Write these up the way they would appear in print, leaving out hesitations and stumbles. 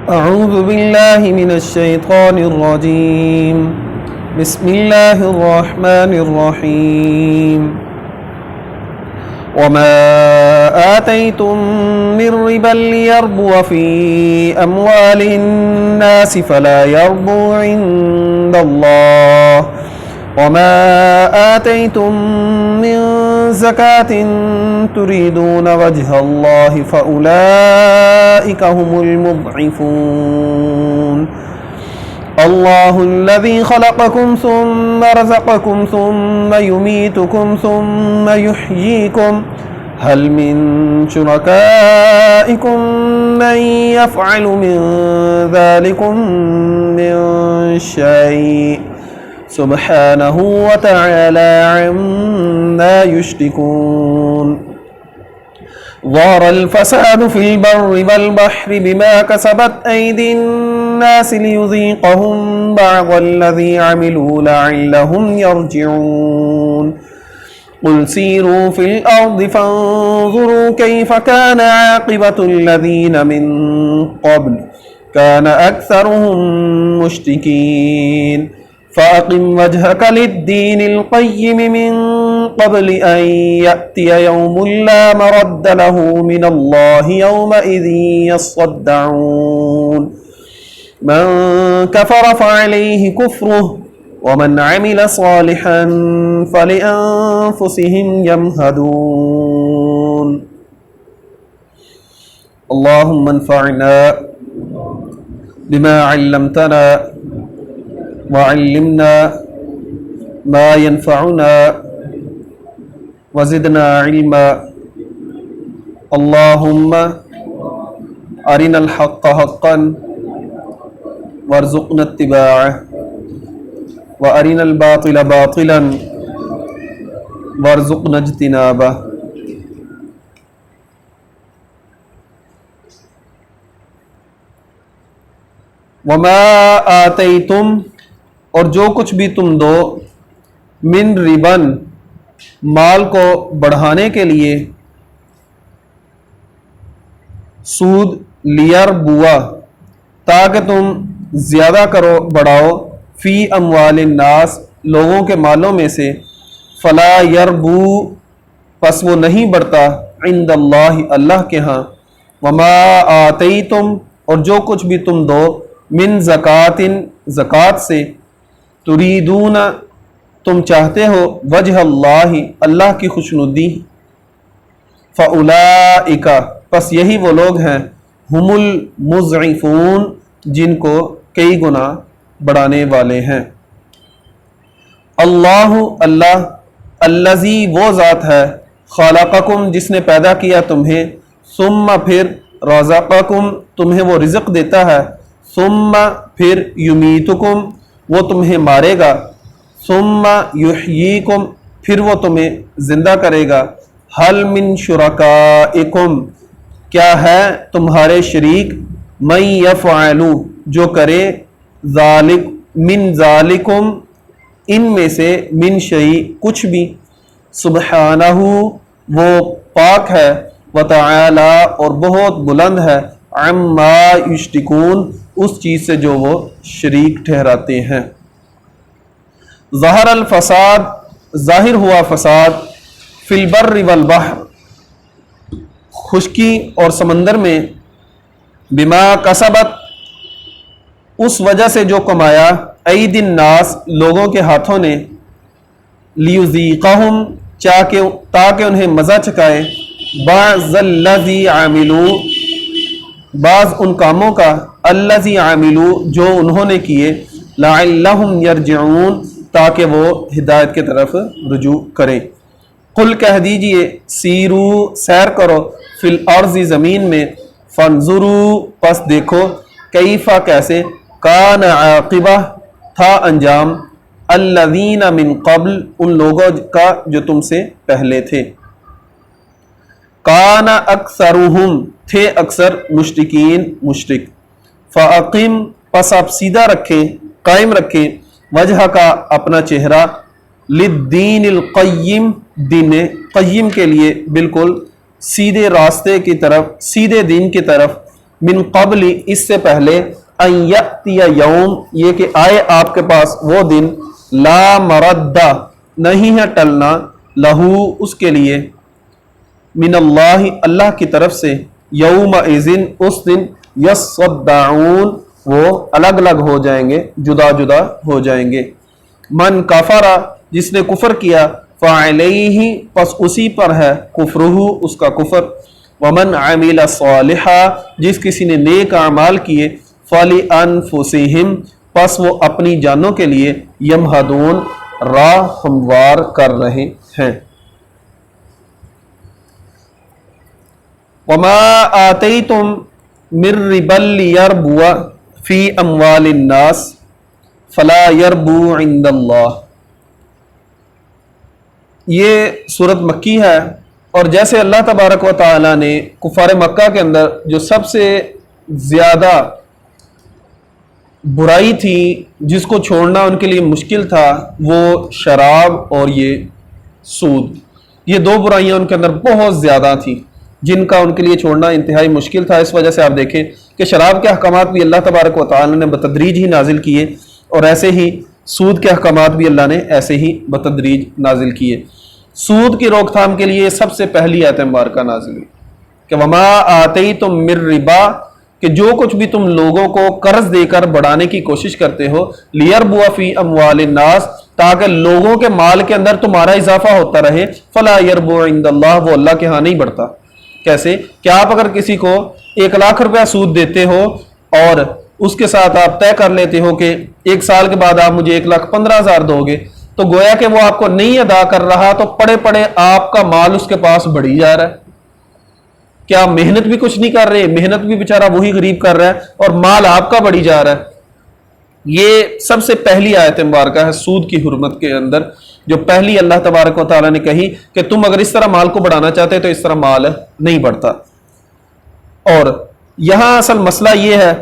أعوذ بالله من الشيطان الرجيم بسم الله الرحمن الرحيم وما آتيتم من ربا ليربو في أموال الناس فلا يربو عند الله وما آتيتم من زكاة تريدون وجه الله فأولئك هم المضعفون الله الذي خلقكم ثم رزقكم ثم يميتكم ثم يحييكم هل من شركائكم من يفعل من ذلكم من شيء سبحانه وتعالى عما يشركون ظهر الفساد في البر والبحر بما كسبت أيدي الناس ليذيقهم بعض الذي عملوا لعلهم يرجعون قل سيروا في الأرض فانظروا كيف كان عاقبة الذين من قبل كان أكثرهم مشركين فأقم وجهك للدين القيم من قبل أن يأتي يوم لا مرد له من الله يومئذ يصدعون من كفر فعليه كفره ومن عمل صالحا فلأنفسهم يمهدون اللهم انفعنا بما علمتنا وعلمنا ما ينفعنا وزدنا علما اللهم أرنا الحق حقا وارزقنا اتباعه وأرنا الباطل باطلا وارزقنا اجتنابه وما آتیتم اور جو کچھ بھی تم دو من ربن مال کو بڑھانے کے لیے سود لیربوا تاکہ تم زیادہ کرو بڑھاؤ فی اموال الناس لوگوں کے مالوں میں سے فلا یربو پس وہ نہیں بڑھتا عند اللہ اللہ کے ہاں وما آتیتم اور جو کچھ بھی تم دو من زکوٰۃ زکوٰۃ سے تریدون تم چاہتے ہو وجہ اللہ اللہ کی خوشنودی فاولئک پس یہی وہ لوگ ہیں ہم المضعفون جن کو کئی گنا بڑھانے والے ہیں اللہ اللہ الذی وہ ذات ہے خلقکم جس نے پیدا کیا تمہیں ثم پھر رزقکم تمہیں وہ رزق دیتا ہے ثم پھر یمیتکم وہ تمہیں مارے گا ثم یحییکم پھر وہ تمہیں زندہ کرے گا حل من شرکائکم کیا ہے تمہارے شریک من یفعل جو کرے ذالک من ذالکم ان میں سے من شیء کچھ بھی سبحانہ وہ پاک ہے وتعالی اور بہت بلند ہے عما یشرکون اس چیز سے جو وہ شریک ٹھہراتے ہیں ظہر الفساد ظاہر ہوا فساد فی البر والبحر خشکی اور سمندر میں بما کسبت اس وجہ سے جو کمایا عید الناس لوگوں کے ہاتھوں نے لیذیقہم تاکہ انہیں مزہ چکائے بعض الذی عاملوا بعض ان کاموں کا الذی عاملوا جو انہوں نے کیے لعلہم یرجعون تاکہ وہ ہدایت کی طرف رجوع کریں قل کہہ دیجئے سیرو سیر کرو فی الارض زمین میں فانظروا پس دیکھو کیفا کیسے کان عاقبہ تھا انجام الذین من قبل ان لوگوں کا جو تم سے پہلے تھے کان اکثرہم تھے اکثر مشرکین مشرک فاقم پس آپ سیدھا رکھیں قائم رکھیں وجہ کا اپنا چہرہ للدین القیم دین قیم کے لیے بالکل سیدھے راستے کی طرف سیدھے دین کی طرف من قبل اس سے پہلے ان یأتی یوم یہ کہ آئے آپ کے پاس وہ دن لا مرد نہیں ہے ٹلنا لہو اس کے لیے من اللہ اللہ کی طرف سے یوم اذن اس دن یصدعون وہ الگ الگ ہو جائیں گے جدا جدا ہو جائیں گے من کفر جس نے کفر کیا فعلیہ پس اسی پر ہے کفرہ اس کا کفر ومن عمل صالحا جس کسی نے نیک اعمال کیے فلانفسہم پس وہ اپنی جانوں کے لیے یمہدون راہ ہموار کر رہے ہیں وما آتیتم من ربا لیربو فی اموال الناس فلا یربو عند اللہ یہ صورت مکی ہے اور جیسے اللہ تبارک و تعالی نے کفار مکہ کے اندر جو سب سے زیادہ برائی تھی جس کو چھوڑنا ان کے لیے مشکل تھا وہ شراب اور یہ سود یہ دو برائیاں ان کے اندر بہت زیادہ تھیں جن کا ان کے لیے چھوڑنا انتہائی مشکل تھا اس وجہ سے آپ دیکھیں کہ شراب کے احکامات بھی اللہ تبارک و تعالی نے بتدریج ہی نازل کیے اور ایسے ہی سود کے احکامات بھی اللہ نے ایسے ہی بتدریج نازل کیے سود کی روک تھام کے لیے سب سے پہلی آیت مبارکہ نازل ہوئی کہ وما آتیتم من ربا کہ جو کچھ بھی تم لوگوں کو قرض دے کر بڑھانے کی کوشش کرتے ہو لیربو فی اموال الناس تاکہ لوگوں کے مال کے اندر تمہارا اضافہ ہوتا رہے فلا یربو عند اللہ وہ اللہ کے ہاں نہیں بڑھتا کیسے کہ آپ اگر کسی کو 1,00,000 روپیہ سود دیتے ہو اور اس کے ساتھ آپ طے کر لیتے ہو کہ 1 سال کے بعد آپ مجھے 1,15,000 دو گے تو گویا کہ وہ آپ کو نہیں ادا کر رہا تو پڑے پڑے آپ کا مال اس کے پاس بڑھی جا رہا ہے کیا محنت بھی کچھ نہیں کر رہے محنت بھی بیچارہ وہی غریب کر رہا ہے اور مال آپ کا بڑھی جا رہا ہے یہ سب سے پہلی آیت مبارکہ ہے سود کی حرمت کے اندر جو پہلی اللہ تبارک و تعالیٰ نے کہی کہ تم اگر اس طرح مال کو بڑھانا چاہتے تو اس طرح مال نہیں بڑھتا اور یہاں اصل مسئلہ یہ ہے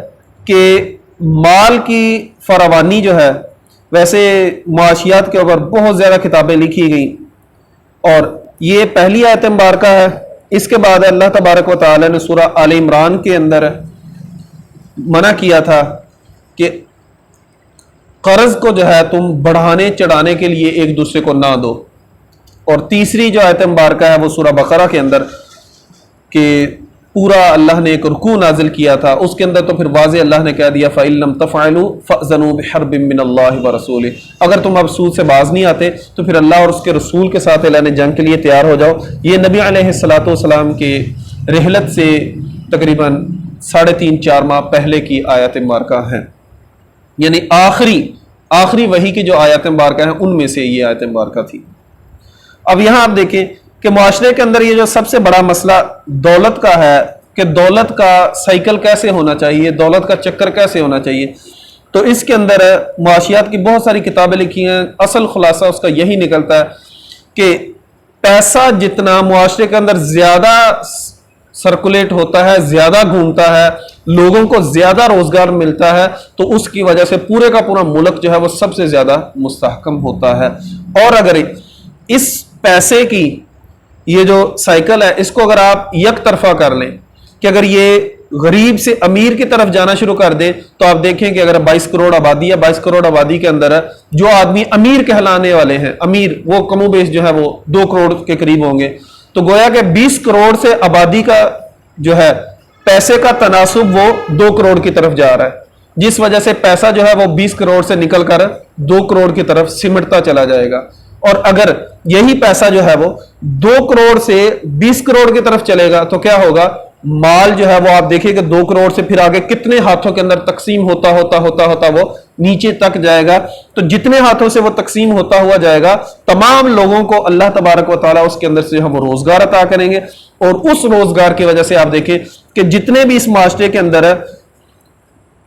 کہ مال کی فراوانی جو ہے ویسے معاشیات کے اوپر بہت زیادہ کتابیں لکھی گئیں اور یہ پہلی آیت مبارکہ ہے اس کے بعد اللہ تبارک و تعالی نے سورہ آل عمران کے اندر منع کیا تھا کہ قرض کو جو ہے تم بڑھانے چڑھانے کے لیے ایک دوسرے کو نہ دو اور تیسری جو آیت مبارکہ ہے وہ سورہ بقرہ کے اندر کہ پورا اللہ نے ایک رکوع نازل کیا تھا اس کے اندر تو پھر واضح اللہ نے کہہ دیا فَإِن لَمْ تَفْعَلُوا فَأْذَنُوا بِحَرْبٍ مِّنَ اللَّهِ وَرَسُولِهِ اگر تم اب سود سے باز نہیں آتے تو پھر اللہ اور اس کے رسول کے ساتھ اعلان جنگ کے لیے تیار ہو جاؤ یہ نبی علیہ السلام کے رحلت سے تقریباً 3.5-4 ماہ پہلے کی آیات مبارکہ ہیں یعنی آخری وحی کی جو آیات مبارکہ ہیں ان میں سے یہ آیت مبارکہ تھی اب یہاں آپ دیکھیں کہ معاشرے کے اندر یہ جو سب سے بڑا مسئلہ دولت کا ہے کہ دولت کا سائیکل کیسے ہونا چاہیے دولت کا چکر کیسے ہونا چاہیے تو اس کے اندر معاشیات کی بہت ساری کتابیں لکھی ہیں اصل خلاصہ اس کا یہی نکلتا ہے کہ پیسہ جتنا معاشرے کے اندر زیادہ سرکولیٹ ہوتا ہے زیادہ گھومتا ہے لوگوں کو زیادہ روزگار ملتا ہے تو اس کی وجہ سے پورے کا پورا ملک جو ہے وہ سب سے زیادہ مستحکم ہوتا ہے اور اگر اس پیسے کی یہ جو سائیکل ہے اس کو اگر آپ یک طرفہ کر لیں کہ اگر یہ غریب سے امیر کی طرف جانا شروع کر دے تو آپ دیکھیں کہ اگر 22 کروڑ آبادی ہے 22 کروڑ آبادی کے اندر جو آدمی امیر کہلانے والے ہیں امیر وہ کم و بیش جو ہے وہ 2 کروڑ کے قریب ہوں گے تو گویا کہ 20 کروڑ سے آبادی کا جو ہے پیسے کا تناسب وہ 2 کروڑ کی طرف جا رہا ہے جس وجہ سے پیسہ جو ہے وہ 20 کروڑ سے نکل کر 2 کروڑ کی طرف سمٹتا چلا جائے گا اور اگر یہی پیسہ جو ہے وہ 2 کروڑ سے 20 کروڑ کی طرف چلے گا تو کیا ہوگا مال جو ہے وہ آپ دیکھیں کہ 2 کروڑ سے پھر آگے کتنے ہاتھوں کے اندر تقسیم ہوتا وہ نیچے تک جائے گا تو جتنے ہاتھوں سے وہ تقسیم ہوتا ہوا جائے گا تمام لوگوں کو اللہ تبارک و تعالیٰ اس کے اندر سے وہ روزگار عطا کریں گے اور اس روزگار کی وجہ سے آپ دیکھیں کہ جتنے بھی اس معاشرے کے اندر ہے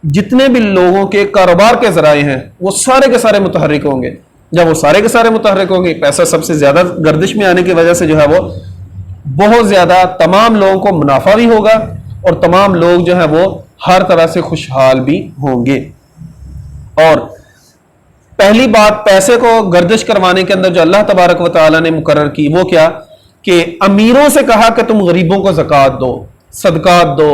جتنے بھی لوگوں کے کاروبار کے ذرائع ہیں وہ سارے کے سارے متحرک ہوں گے جب وہ سارے کے سارے متحرک ہوں گے پیسہ سب سے زیادہ گردش میں آنے کی وجہ سے جو ہے وہ بہت زیادہ تمام لوگوں کو منافع بھی ہوگا اور تمام لوگ جو ہے وہ ہر طرح سے خوشحال بھی ہوں گے اور پہلی بات پیسے کو گردش کروانے کے اندر جو اللہ تبارک و تعالی نے مقرر کی وہ کیا کہ امیروں سے کہا کہ تم غریبوں کو زکوٰۃ دو صدقات دو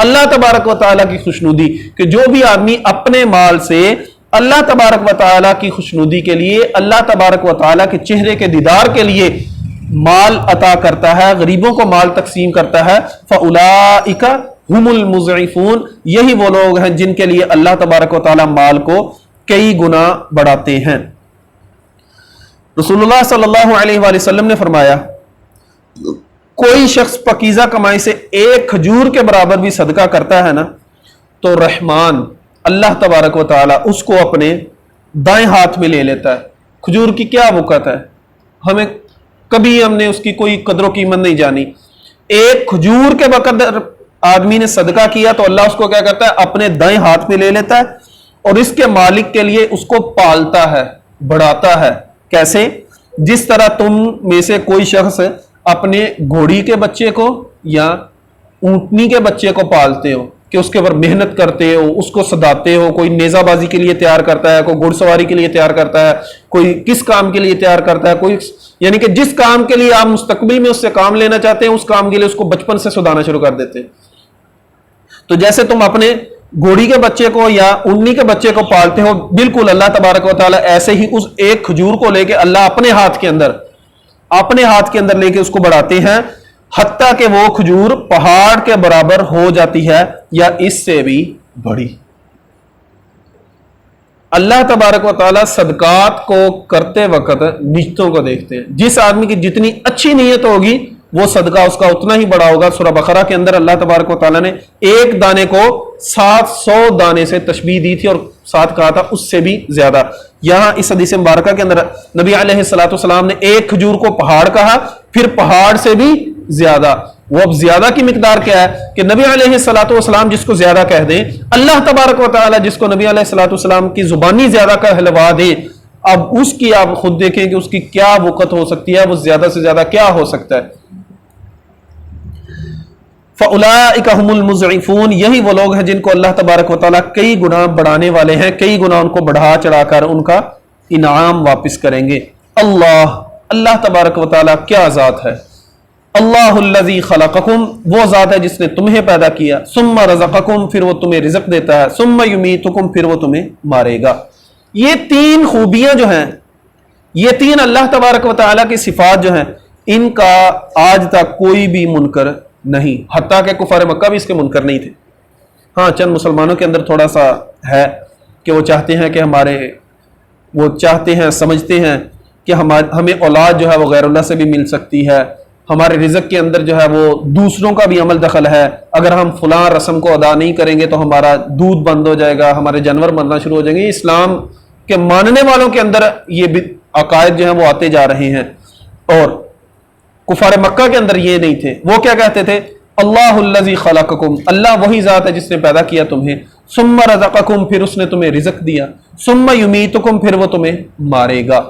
اللہ تبارک و تعالیٰ کی خوشنودی، کہ جو بھی آدمی اپنے مال سے اللہ تبارک و تعالیٰ کی خوشنودی کے لیے، اللہ تبارک و تعالیٰ کے چہرے کے دیدار کے لیے مال عطا کرتا ہے، غریبوں کو مال تقسیم کرتا ہے، فَأُولَئِكَ هُمُ الْمُضْعِفُونَ، یہی وہ لوگ ہیں جن کے لیے اللہ تبارک و تعالیٰ مال کو کئی گنا بڑھاتے ہیں۔ رسول اللہ صلی اللہ علیہ وآلہ وسلم نے فرمایا، کوئی شخص پاکیزہ کمائی سے ایک کھجور کے برابر بھی صدقہ کرتا ہے نا، تو رحمان اللہ تبارک و تعالیٰ اس کو اپنے دائیں ہاتھ میں لے لیتا ہے۔ کھجور کی کیا وقت ہے، کبھی ہم نے اس کی کوئی قدر و قیمت نہیں جانی۔ ایک کھجور کے بقدر آدمی نے صدقہ کیا تو اللہ اس کو کیا کرتا ہے، اپنے دائیں ہاتھ میں لے لیتا ہے اور اس کے مالک کے لیے اس کو پالتا ہے، بڑھاتا ہے۔ کیسے؟ جس طرح تم میں سے کوئی شخص اپنے گھوڑی کے بچے کو یا اونٹنی کے بچے کو پالتے ہو، کہ اس کے اوپر محنت کرتے ہو، اس کو سداتے ہو، کوئی نیزہ بازی کے لیے تیار کرتا ہے، کوئی گھڑ سواری کے لیے تیار کرتا ہے، کوئی کس کام کے لیے تیار کرتا ہے، کوئی یعنی کہ جس کام کے لیے آپ مستقبل میں اس سے کام لینا چاہتے ہیں، اس کام کے لیے اس کو بچپن سے سدانا شروع کر دیتے ہیں۔ تو جیسے تم اپنے گھوڑی کے بچے کو یا اونٹنی کے بچے کو پالتے ہو، بالکل اللہ تبارک و تعالیٰ ایسے ہی اس ایک کھجور کو لے کے اللہ اپنے ہاتھ کے اندر لے کے اس کو بڑھاتے ہیں، حتیٰ کہ وہ کھجور پہاڑ کے برابر ہو جاتی ہے یا اس سے بھی بڑی۔ اللہ تبارک و تعالیٰ صدقات کو کرتے وقت نیتوں کو دیکھتے ہیں۔ جس آدمی کی جتنی اچھی نیت ہوگی وہ صدقہ اس کا اتنا ہی بڑا ہوگا۔ سورہ بقرہ کے اندر اللہ تبارک و تعالیٰ نے ایک دانے کو 700 دانے سے تشبیہ دی تھی اور ساتھ کہا تھا اس سے بھی زیادہ۔ یہاں اس حدیث مبارکہ کے اندر نبی علیہ الصلوۃ والسلام نے ایک کھجور کو پہاڑ کہا، پھر پہاڑ سے بھی زیادہ۔ وہ اب زیادہ کی مقدار کیا ہے کہ نبی علیہ الصلوۃ والسلام جس کو زیادہ کہہ دیں، اللہ تبارک و تعالیٰ جس کو نبی علیہ الصلوۃ والسلام کی زبانی زیادہ کہلوا دے، اب اس کی آپ خود دیکھیں کہ اس کی کیا وقت ہو سکتی ہے، وہ زیادہ سے زیادہ کیا ہو سکتا ہے۔ فَأُولَئِكَ هُمُ الْمُضْعِفُونَ، یہی وہ لوگ ہیں جن کو اللہ تبارک و تعالیٰ کئی گنا بڑھانے والے ہیں، کئی گنا ان کو بڑھا چڑھا کر ان کا انعام واپس کریں گے۔ اللہ تبارک و تعالیٰ کیا ذات ہے؟ اللہ الذی خلقکم، وہ ذات ہے جس نے تمہیں پیدا کیا، ثم رزقکم، پھر وہ تمہیں رزق دیتا ہے، ثم یمیتکم، پھر وہ تمہیں مارے گا۔ یہ تین خوبیاں جو ہیں، یہ تین اللہ تبارک و تعالیٰ کی صفات جو ہیں، ان کا آج تک کوئی بھی منکر نہیں، حتیٰ کہ کفار مکہ بھی اس کے منکر نہیں تھے۔ ہاں چند مسلمانوں کے اندر تھوڑا سا ہے کہ وہ چاہتے ہیں کہ وہ چاہتے ہیں، سمجھتے ہیں کہ ہمیں اولاد جو ہے وہ غیر اللہ سے بھی مل سکتی ہے، ہمارے رزق کے اندر جو ہے وہ دوسروں کا بھی عمل دخل ہے، اگر ہم فلاں رسم کو ادا نہیں کریں گے تو ہمارا دودھ بند ہو جائے گا، ہمارے جانور مرنا شروع ہو جائیں گے۔ اسلام کے ماننے والوں کے اندر یہ عقائد جو ہیں وہ آتے جا رہے ہیں، اور کفار مکہ کے اندر یہ نہیں تھے۔ وہ کیا کہتے تھے؟ اللہ الذی خلقکم، اللہ وہی ذات ہے جس نے پیدا کیا تمہیں، ثم رزقکم، پھر اس نے تمہیں رزق دیا، ثم یمیتکم، پھر وہ تمہیں مارے گا۔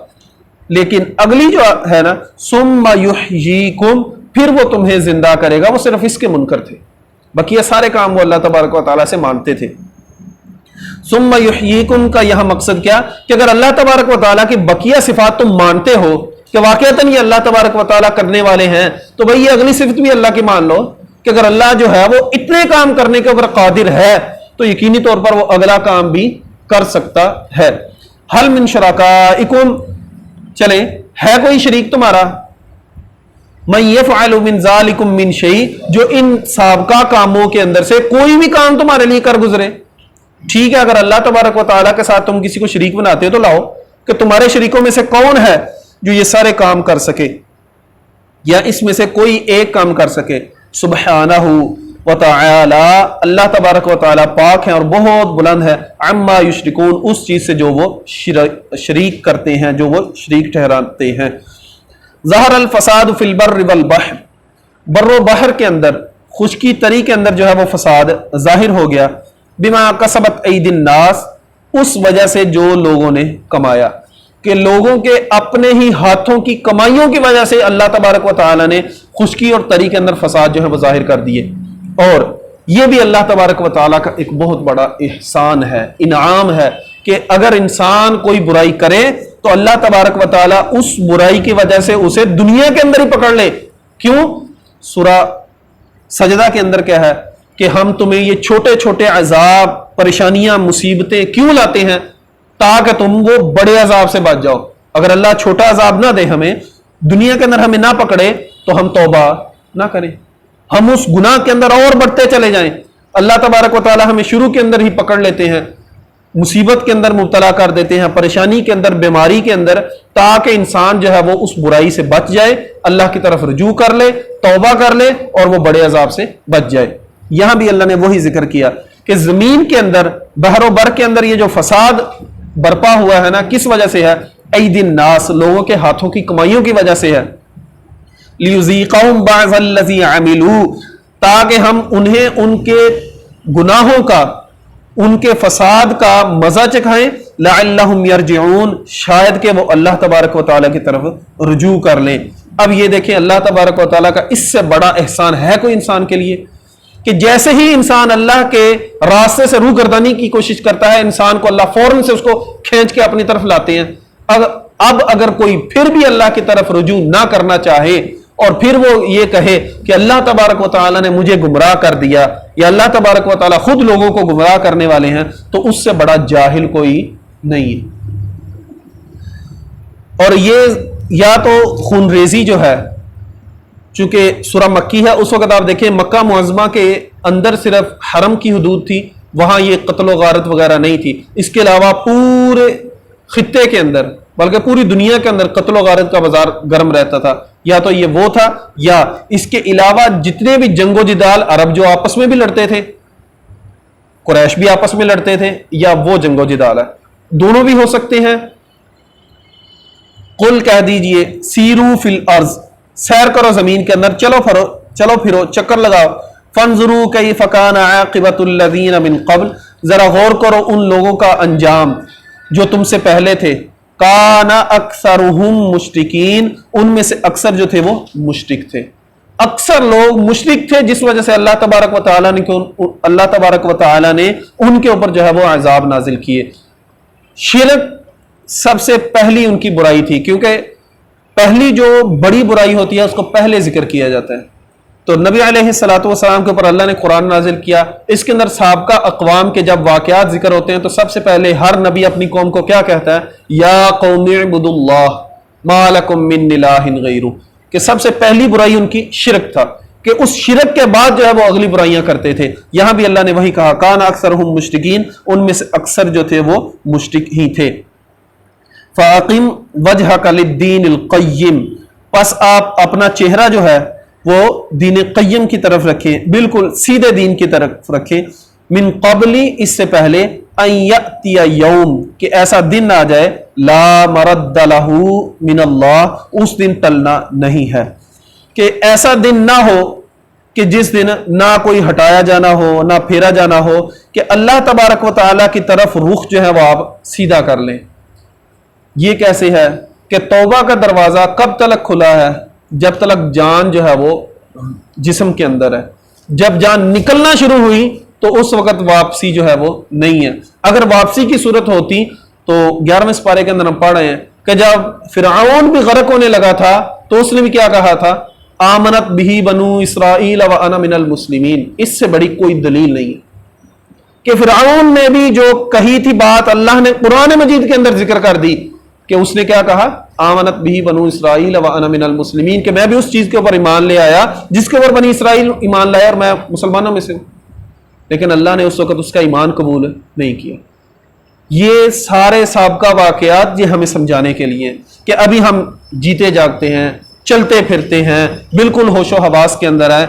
لیکن اگلی جو ہے نا، ثم یحییکم، پھر وہ تمہیں زندہ کرے گا، وہ صرف اس کے منکر تھے، بقیہ سارے کام وہ اللہ تبارک و تعالیٰ سے مانتے تھے۔ ثم یحییکم کا یہاں مقصد کیا کہ اگر اللہ تبارک و تعالیٰ کی بقیہ صفات تم مانتے ہو کہ واقعتاً یہ اللہ تبارک و تعالیٰ کرنے والے ہیں، تو بھئی یہ اگلی صفت بھی اللہ کی مان لو کہ اگر اللہ جو ہے وہ اتنے کام کرنے کے اوپر قادر ہے تو یقینی طور پر وہ اگلا کام بھی کر سکتا ہے۔ حل من شرکائکم، چلیں ہے کوئی شریک تمہارا، من یفعل من ذالکم من شیء، جو ان سابقہ کاموں کے اندر سے کوئی بھی کام تمہارے لیے کر گزرے۔ ٹھیک ہے، اگر اللہ تبارک و تعالیٰ کے ساتھ تم کسی کو شریک بناتے ہو تو لاؤ کہ تمہارے شریکوں میں سے کون ہے جو یہ سارے کام کر سکے یا اس میں سے کوئی ایک کام کر سکے۔ سبحانہ وتعالی، اللہ تبارک و تعالی پاک ہیں اور بہت بلند ہے، عما یشرکون، اس چیز سے جو وہ شریک کرتے ہیں، جو وہ شریک ٹھہراتے ہیں۔ ظہر الفساد فی البر والبحر، بر و بحر کے اندر، خشکی تری کے اندر جو ہے وہ فساد ظاہر ہو گیا، بما کسبت ایدی الناس، اس وجہ سے جو لوگوں نے کمایا، کہ لوگوں کے اپنے ہی ہاتھوں کی کمائیوں کی وجہ سے اللہ تبارک و تعالی نے خشکی اور تری کے اندر فساد جو ہے وہ ظاہر کر دیے۔ اور یہ بھی اللہ تبارک و تعالیٰ کا ایک بہت بڑا احسان ہے، انعام ہے، کہ اگر انسان کوئی برائی کرے تو اللہ تبارک و تعالیٰ اس برائی کی وجہ سے اسے دنیا کے اندر ہی پکڑ لے۔ کیوں؟ سورہ سجدہ کے اندر کیا ہے کہ ہم تمہیں یہ چھوٹے چھوٹے عذاب، پریشانیاں، مصیبتیں کیوں لاتے ہیں؟ تاکہ تم وہ بڑے عذاب سے بچ جاؤ۔ اگر اللہ چھوٹا عذاب نہ دے، ہمیں دنیا کے اندر ہمیں نہ پکڑے، تو ہم توبہ نہ کریں، ہم اس گناہ کے اندر اور بڑھتے چلے جائیں۔ اللہ تبارک و تعالی ہمیں شروع کے اندر ہی پکڑ لیتے ہیں، مصیبت کے اندر مبتلا کر دیتے ہیں، پریشانی کے اندر، بیماری کے اندر، تاکہ انسان جو ہے وہ اس برائی سے بچ جائے، اللہ کی طرف رجوع کر لے، توبہ کر لے، اور وہ بڑے عذاب سے بچ جائے۔ یہاں بھی اللہ نے وہی ذکر کیا کہ زمین کے اندر، بحر و بر کے اندر یہ جو فساد برپا ہوا ہے نا، کس وجہ سے ہے؟ عید الناس، لوگوں کے ہاتھوں کی کمائیوں کی وجہ سے ہے۔ لیذیقہم بعض الذی عملوا، تاکہ ہم انہیں ان کے گناہوں کا، ان کے فساد کا مزہ چکھائیں، لعلہم یرجعون، شاید کہ وہ اللہ تبارک و تعالیٰ کی طرف رجوع کر لیں۔ اب یہ دیکھیں اللہ تبارک و تعالیٰ کا اس سے بڑا احسان ہے کوئی انسان کے لیے؟ کہ جیسے ہی انسان اللہ کے راستے سے روح گردانی کی کوشش کرتا ہے، انسان کو اللہ فوراً سے اس کو کھینچ کے اپنی طرف لاتے ہیں۔ اب اگر کوئی پھر بھی اللہ کی طرف رجوع نہ کرنا چاہے، اور پھر وہ یہ کہے کہ اللہ تبارک و تعالیٰ نے مجھے گمراہ کر دیا، یا اللہ تبارک و تعالیٰ خود لوگوں کو گمراہ کرنے والے ہیں، تو اس سے بڑا جاہل کوئی نہیں ہے۔ اور یہ یا تو خون ریزی جو ہے، چونکہ سورہ مکی ہے، اس وقت آپ دیکھیں مکہ معظمہ کے اندر صرف حرم کی حدود تھی، وہاں یہ قتل و غارت وغیرہ نہیں تھی۔ اس کے علاوہ پورے خطے کے اندر، بلکہ پوری دنیا کے اندر قتل و غارت کا بازار گرم رہتا تھا۔ یا تو یہ وہ تھا، یا اس کے علاوہ جتنے بھی جنگ و جدال، عرب جو آپس میں بھی لڑتے تھے، قریش بھی آپس میں لڑتے تھے، یا وہ جنگ و جدال ہے، دونوں بھی ہو سکتے ہیں۔ قل کہہ دیجئے سیرو فی الارض، سیر کرو زمین کے اندر، چلو پھرو، چکر لگاؤ۔ فانظروا کیف کان عاقبۃ الذین من قبل، ذرا غور کرو ان لوگوں کا انجام جو تم سے پہلے تھے۔ کان اکثرہم مشرکین، ان میں سے اکثر جو تھے وہ مشرک تھے، اکثر لوگ مشرک تھے، جس وجہ سے اللہ تبارک و تعالی نے ان کے اوپر جو ہے وہ عذاب نازل کیے۔ شرک سب سے پہلی ان کی برائی تھی، کیونکہ پہلی جو بڑی برائی ہوتی ہے اس کو پہلے ذکر کیا جاتا ہے۔ تو نبی علیہ الصلوۃ والسلام کے اوپر اللہ نے قرآن نازل کیا۔ اس کے اندر سابقہ اقوام کے جب واقعات ذکر ہوتے ہیں تو سب سے پہلے ہر نبی اپنی قوم کو کیا کہتا ہے؟ یا قوم اعبدوا اللہ ما لکم من الہ غیرہ، کہ سب سے پہلی برائی ان کی شرک تھا، کہ اس شرک کے بعد جو ہے وہ اگلی برائیاں کرتے تھے۔ یہاں بھی اللہ نے وہی کہا، کان اکثرہم مشرکین، ان میں سے اکثر جو تھے وہ مشرک ہی تھے۔ فاقم وجہک للدین القیم، پس آپ اپنا چہرہ جو ہے وہ دین قیم کی طرف رکھیں، بالکل سیدھے دین کی طرف رکھیں۔ من قبلی، اس سے پہلے، ان یأتی یوم، کہ ایسا دن آ جائے، لا مرد لہ من اللہ، اس دن ٹلنا نہیں ہے، کہ ایسا دن نہ ہو کہ جس دن نہ کوئی ہٹایا جانا ہو، نہ پھیرا جانا ہو، کہ اللہ تبارک و تعالیٰ کی طرف رخ جو ہے وہ آپ سیدھا کر لیں۔ یہ کیسے ہے کہ توبہ کا دروازہ کب تلک کھلا ہے؟ جب تلک جان جو ہے وہ جسم کے اندر ہے۔ جب جان نکلنا شروع ہوئی تو اس وقت واپسی جو ہے وہ نہیں ہے۔ اگر واپسی کی صورت ہوتی تو 11ویں سپارے کے اندر ہم پڑھ رہے ہیں کہ جب فرعون بھی غرق ہونے لگا تھا تو اس نے بھی کیا کہا تھا؟ آمنت بہ بنو اسرائیل وانا من المسلمین۔ اس سے بڑی کوئی دلیل نہیں ہے کہ فرعون نے بھی جو کہی تھی بات اللہ نے قرآن مجید کے اندر ذکر کر دی، کہ اس نے کیا کہا؟ آمنت بہ بنو اسرائیل وانا من المسلمین، کہ میں بھی اس چیز کے اوپر ایمان لے آیا جس کے اوپر بنی اسرائیل ایمان لایا اور میں مسلمانوں میں سے ہوں۔ لیکن اللہ نے اس وقت اس کا ایمان قبول نہیں کیا۔ یہ سارے سابقہ واقعات یہ ہمیں سمجھانے کے لیے کہ ابھی ہم جیتے جاگتے ہیں، چلتے پھرتے ہیں، بالکل ہوش و حواس کے اندر ہیں،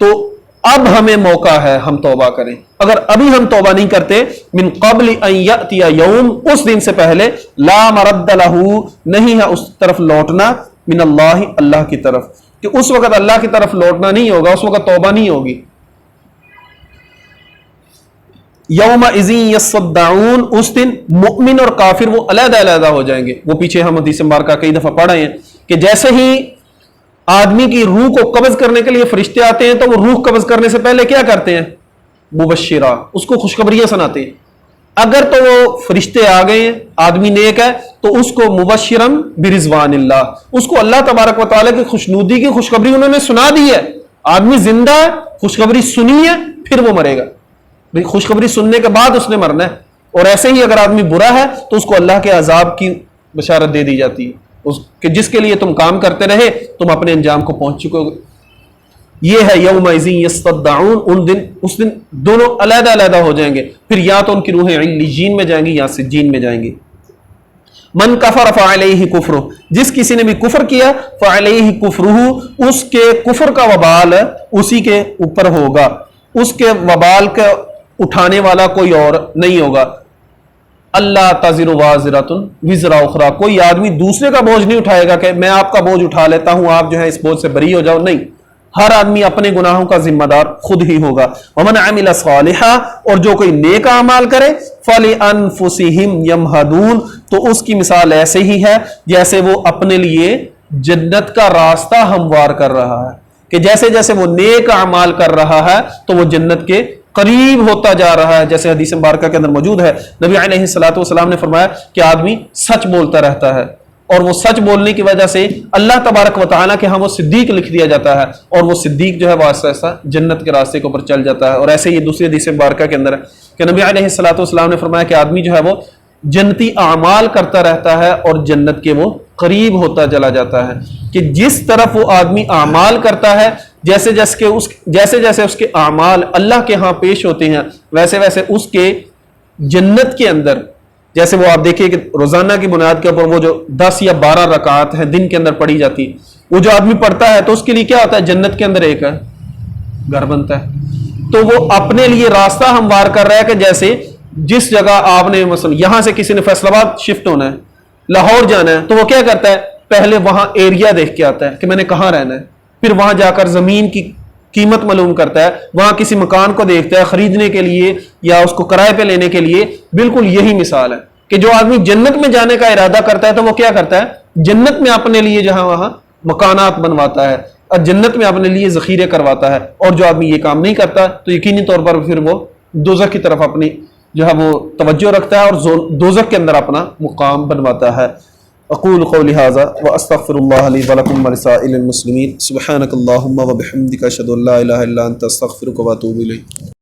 تو اب ہمیں موقع ہے ہم توبہ کریں۔ اگر ابھی ہم توبہ نہیں کرتے، من قبل ان یأتی یوم، اس دن سے پہلے، لا مرد لہ، نہیں ہے اس طرف لوٹنا، من اللہ، اللہ کی طرف، کہ اس وقت اللہ کی طرف لوٹنا نہیں ہوگا، اس وقت توبہ نہیں ہوگی۔ یومئذ یصدعون، اس دن مؤمن اور کافر وہ علیحدہ علیحدہ ہو جائیں گے۔ وہ پیچھے ہم حدیث مبارکہ کئی دفعہ پڑھ رہے ہیں کہ جیسے ہی آدمی کی روح کو قبض کرنے کے لیے فرشتے آتے ہیں تو وہ روح قبض کرنے سے پہلے کیا کرتے ہیں؟ مبشرہ، اس کو خوشخبریاں سناتے ہیں۔ اگر تو وہ فرشتے آ گئے ہیں، آدمی نیک ہے، تو اس کو مبشرم برضوان اللہ، اس کو اللہ تبارک و تعالیٰ کی خوشنودی کی خوشخبری انہوں نے سنا دی ہے۔ آدمی زندہ ہے، خوشخبری سنی ہے، پھر وہ مرے گا۔ خوشخبری سننے کے بعد اس نے مرنا ہے۔ اور ایسے ہی اگر آدمی برا ہے تو اس کو اللہ کے عذاب کی بشارت دے دی جاتی ہے کہ جس کے لیے تم کام کرتے رہے تم اپنے انجام کو پہنچ چکو گے۔ یہ ہے یومئذ یصطدعون، اس دن دونوں علیحدہ علیحدہ ہو جائیں گے، پھر یا تو ان کی روحیں علیین میں جائیں گی یا سجین میں جائیں گی۔ من کفر فعلیہ کفرہ، جس کسی نے بھی کفر کیا فعلیہ کفرہ، اس کے کفر کا وبال اسی کے اوپر ہوگا، اس کے وبال کا اٹھانے والا کوئی اور نہیں ہوگا۔ اللہ تزر وازرۃ وزر اخری، کوئی آدمی دوسرے کا بوجھ نہیں اٹھائے گا کہ میں آپ کا بوجھ اٹھا لیتا ہوں آپ جو ہے اس بوجھ سے بری ہو جاؤ، نہیں، ہر آدمی اپنے گناہوں کا ذمہ دار خود ہی ہوگا۔ ومن عمل صالحا، اور جو کوئی نیک اعمال کرے فلانفسہم یمہدون، تو اس کی مثال ایسے ہی ہے جیسے وہ اپنے لیے جنت کا راستہ ہموار کر رہا ہے، کہ جیسے جیسے وہ نیک اعمال کر رہا ہے تو وہ جنت کے قریب ہوتا جا رہا ہے، جیسے حدیث مبارکہ کے اندر موجود ہے۔ نبی علیہ الصلوۃ والسلام نے فرمایا کہ آدمی سچ بولتا رہتا ہے، اور وہ سچ بولنے کی وجہ سے اللہ تبارک و تعالیٰ کے ہاں وہ صدیق لکھ دیا جاتا ہے، اور وہ صدیق جو ہے وہ ایسا ایسا جنت کے راستے کے اوپر چل جاتا ہے۔ اور ایسے یہ دوسری حدیث مبارکہ کے اندر ہے کہ نبی علیہ الصلوۃ والسلام نے فرمایا کہ آدمی جو ہے وہ جنتی اعمال کرتا رہتا ہے اور جنت کے وہ قریب ہوتا چلا جاتا ہے، کہ جس طرف وہ آدمی اعمال کرتا ہے جیسے جیسے اس کے اعمال اللہ کے ہاں پیش ہوتے ہیں ویسے ویسے اس کے جنت کے اندر، جیسے وہ آپ دیکھیں کہ روزانہ کی بنیاد کے اوپر وہ جو 10 یا 12 رکعات ہیں دن کے اندر پڑھی جاتی، وہ جو آدمی پڑھتا ہے تو اس کے لیے کیا ہوتا ہے، جنت کے اندر ایک گھر بنتا ہے۔ تو وہ اپنے لیے راستہ ہموار کر رہا ہے کہ جیسے جس جگہ آپ نے مثلا یہاں سے کسی نے فیصل آباد شفٹ ہونا ہے، لاہور جانا ہے، تو وہ کیا کرتا ہے، پہلے وہاں ایریا دیکھ کے آتا ہے کہ میں نے کہاں رہنا ہے، پھر وہاں جا کر زمین کی قیمت معلوم کرتا ہے، وہاں کسی مکان کو دیکھتا ہے خریدنے کے لیے یا اس کو کرائے پہ لینے کے لیے۔ بالکل یہی مثال ہے کہ جو آدمی جنت میں جانے کا ارادہ کرتا ہے تو وہ کیا کرتا ہے، جنت میں اپنے لیے جہاں وہاں مکانات بنواتا ہے اور جنت میں اپنے لیے ذخیرے کرواتا ہے، اور جو آدمی یہ کام نہیں کرتا تو یقینی طور پر پھر وہ دوزخ کی طرف اپنی جو ہے وہ توجہ رکھتا ہے اور دوزخ کے اندر اپنا مقام بنواتا ہے۔ اقول قولی ھذا واستغفر اللہ لی ولکم ولسائر المسلمین، سبحانک اللہم وبحمدک اشہد ان لا الہ الا انت استغفرک واتوب الیک۔